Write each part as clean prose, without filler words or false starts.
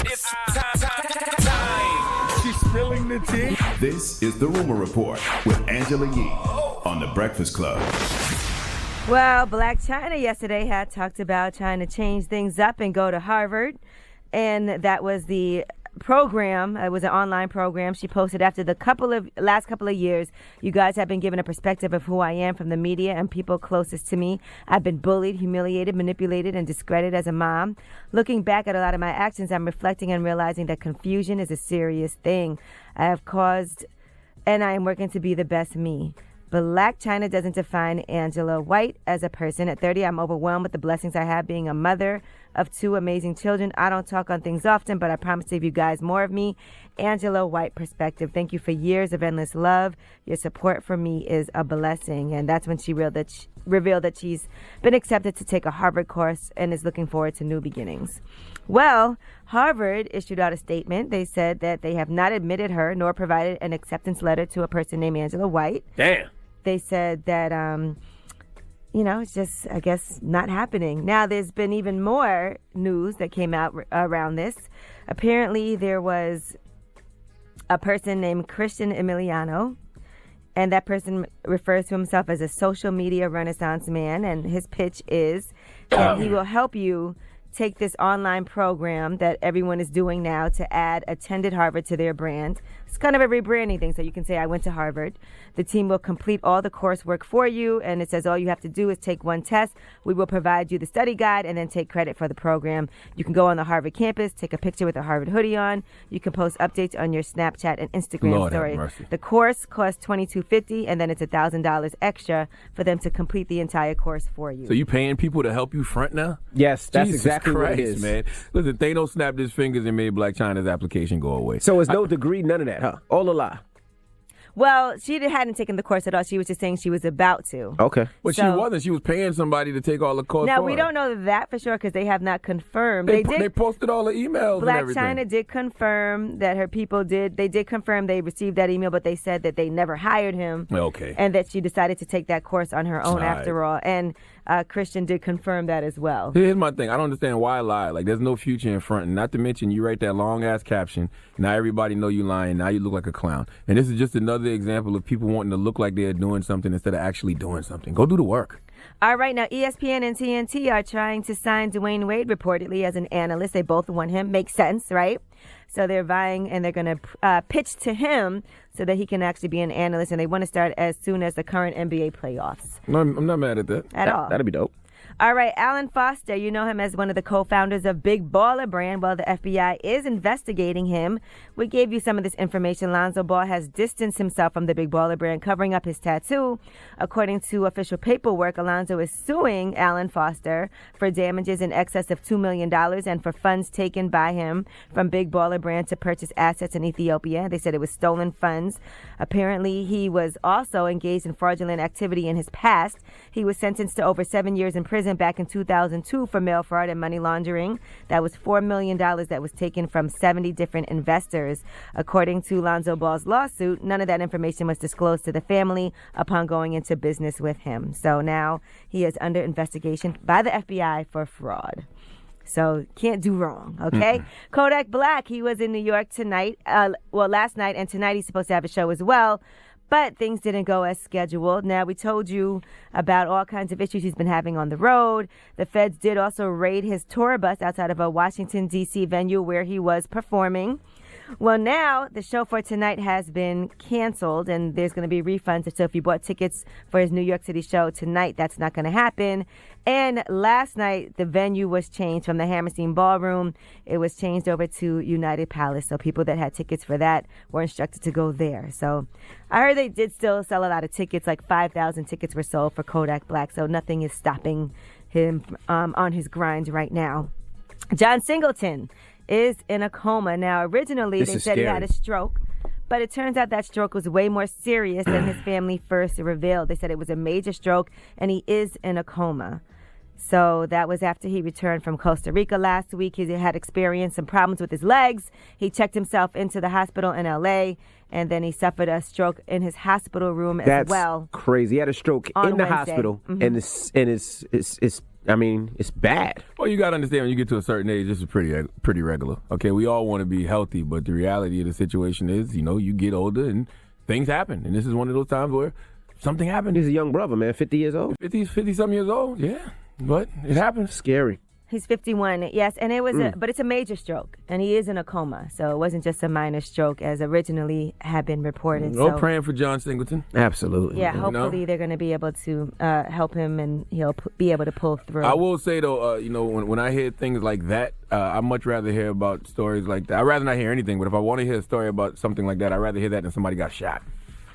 It's time. She's spilling the tea. This is The Rumor Report with Angela Yee on The Breakfast Club. Well, Blac Chyna yesterday had talked about trying to change things up and go to Harvard. And that was the program. It was an online program she posted after the last couple of years. You guys have been given a perspective of who I am from the media and people closest to me. I've been bullied, humiliated, manipulated, and discredited as a mom. Looking back at a lot of my actions, I'm reflecting and realizing that confusion is a serious thing I have caused, and I am working to be the best me. Blac Chyna doesn't define Angela White as a person. At 30, I'm overwhelmed with the blessings I have being a mother of two amazing children. I don't talk on things often, but I promise to give you guys more of me. Angela White perspective. Thank you for years of endless love. Your support for me is a blessing. And that's when she revealed that she's been accepted to take a Harvard course and is looking forward to new beginnings. Well, Harvard issued out a statement. They said that they have not admitted her nor provided an acceptance letter to a person named Angela White. Damn. They said that, it's just, I guess, not happening. Now, there's been even more news that came out around this. Apparently, there was a person named Christian Emiliano, and that person refers to himself as a social media renaissance man, and his pitch is that he will help you take this online program that everyone is doing now to add attended Harvard to their brand. It's kind of a rebranding thing, so you can say, I went to Harvard. The team will complete all the coursework for you, and it says all you have to do is take one test. We will provide you the study guide and then take credit for the program. You can go on the Harvard campus, take a picture with a Harvard hoodie on. You can post updates on your Snapchat and Instagram story. The course costs $22.50, and then it's $1,000 extra for them to complete the entire course for you. So you paying people to help you front now? Yes, that's Jesus exactly Christ, what it is. Man. Listen, Thanos snapped his fingers and made Blac Chyna's application go away. So it's no degree, none of that, huh? All a lie. Well, she hadn't taken the course at all. She was just saying she was about to. Okay. But she wasn't. She was paying somebody to take all the course. Now, for we her. don't know that for sure because they have not confirmed. They posted all the emails and Blac everything. Chyna did confirm that her people did. They did confirm they received that email, but they said that they never hired him. Okay. And that she decided to take that course on her own after all. And Christian did confirm that as well. Here's my thing. I don't understand why lie. Like, there's no future in front. And not to mention, you write that long-ass caption. Now everybody know you lying. Now you look like a clown. And this is just another example of people wanting to look like they're doing something instead of actually doing something. Go do the work. All right, now ESPN and TNT are trying to sign Dwayne Wade reportedly as an analyst. They both want him. Makes sense, right? So they're vying and they're going to pitch to him so that he can actually be an analyst. And they want to start as soon as the current NBA playoffs. No, I'm not mad at that. At all. That'd be dope. All right, Alan Foster, you know him as one of the co-founders of Big Baller Brand. Well, the FBI is investigating him. We gave you some of this information. Alonzo Ball has distanced himself from the Big Baller Brand, covering up his tattoo. According to official paperwork, Alonzo is suing Alan Foster for damages in excess of $2 million and for funds taken by him from Big Baller Brand to purchase assets in Ethiopia. They said it was stolen funds. Apparently, he was also engaged in fraudulent activity in his past. He was sentenced to over 7 years in prison back in 2002 for mail fraud and money laundering. That was $4 million that was taken from 70 different investors. According to Alonzo Ball's lawsuit, none of that information was disclosed to the family upon going into business with him. So now he is under investigation by the FBI for fraud. So can't do wrong, okay? Kodak Black, he was in New York tonight, last night, and tonight he's supposed to have a show as well. But things didn't go as scheduled. Now, we told you about all kinds of issues he's been having on the road. The feds did also raid his tour bus outside of a Washington, D.C. venue where he was performing. Well, now the show for tonight has been canceled, and there's going to be refunds. So if you bought tickets for his New York City show tonight, that's not going to happen. And last night, the venue was changed from the Hammerstein Ballroom. It was changed over to United Palace. So people that had tickets for that were instructed to go there. So I heard they did still sell a lot of tickets, like 5,000 tickets were sold for Kodak Black. So nothing is stopping him on his grind right now. John Singleton is in a coma. Now, originally, they said he had a stroke, but it turns out that stroke was way more serious than his family first revealed. They said it was a major stroke, and he is in a coma. So that was after he returned from Costa Rica last week. He had experienced some problems with his legs. He checked himself into the hospital in L.A., and then he suffered a stroke in his hospital room as well. That's crazy. He had a stroke in the hospital, and I mean, it's bad. Well, you got to understand when you get to a certain age, this is pretty regular. Okay, we all want to be healthy, but the reality of the situation is, you get older and things happen. And this is one of those times where something happened. He's a young brother, man, 50 years old. 50-something years old, yeah. But it happens. Scary. He's 51, yes, and it was, but it's a major stroke, and he is in a coma, so it wasn't just a minor stroke as originally had been reported. We're praying for John Singleton. Absolutely. Yeah, hopefully they're going to be able to help him, and he'll be able to pull through. I will say though, when I hear things like that, I'd much rather hear about stories like that. I'd rather not hear anything, but if I want to hear a story about something like that, I'd rather hear that than somebody got shot.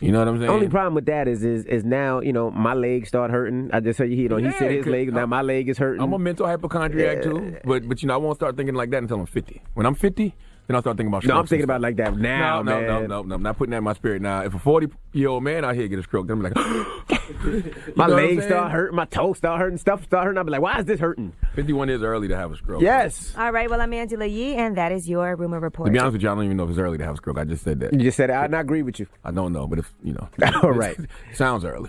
You know what I'm saying? The only problem with that is now, my legs start hurting. I just heard he said his leg, now my leg is hurting. I'm a mental hypochondriac too, but I won't start thinking like that until I'm 50. When I'm 50, then I'll start thinking about strokes. No, I'm thinking about it like that now, man. No, I'm not putting that in my spirit. Now, if a 40-year-old man out here get a stroke, then I'm like, my legs start hurting, my toes start hurting, stuff start hurting. I'll be like, why is this hurting? 51 is early to have a stroke. Yes. All right, well, I'm Angela Yee, and that is your Rumor Report. To be honest with you, I don't even know if it's early to have a stroke. I just said that. You just said it. I agree with you. I don't know, but if, All right. Sounds early.